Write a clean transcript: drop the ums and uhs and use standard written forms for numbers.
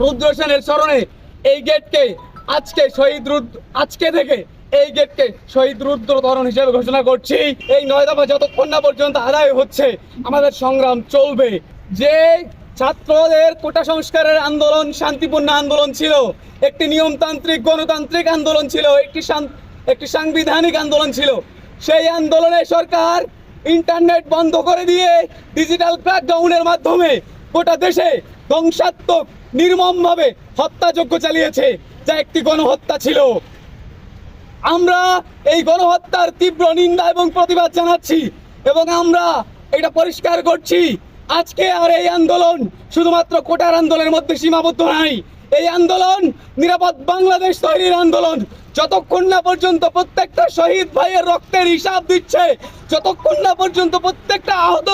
রুদ্র সেনের স্মরণে এই গেটকে আজকে থেকে এই গেটকে শহীদ রুদ্র ধরন হিসেবে ঘোষণা করছি। এই 9 দফা যতক্ষণ না পর্যন্ত আদায় হচ্ছে আমাদের সংগ্রাম চলবে। যে ছাত্রদের কোটা সংস্কারের আন্দোলন শান্তিপূর্ণ আন্দোলন ছিল, একটি নিয়মতান্ত্রিক গণতান্ত্রিক আন্দোলন ছিল, একটি সাংবিধানিক আন্দোলন ছিল। সেই আন্দোলনে সরকার ইন্টারনেট বন্ধ করে দিয়ে ডিজিটাল ক্র্যাকডাউনের মাধ্যমে গোটা দেশে ধ্বংসাত্মক নির্মমভাবে হত্যাযজ্ঞ চালিয়েছে, যা একটি গণহত্যা ছিল। আমরা এই গণহত্যার তীব্র নিন্দা এবং প্রতিবাদ জানাচ্ছি এবং আমরা এটা পরিষ্কার করছি, আজকে আর এই আন্দোলন শুধুমাত্র কোটার আন্দোলনের মধ্যে সীমাবদ্ধ নাই। এই আন্দোলন নিরাপদ বাংলাদেশ তৈরির আন্দোলন। যতক্ষণ না পর্যন্ত প্রত্যেকটা শহীদ ভাইয়ের রক্তের হিসাব দিচ্ছে, যতক্ষণ না পর্যন্ত প্রত্যেকটা আহত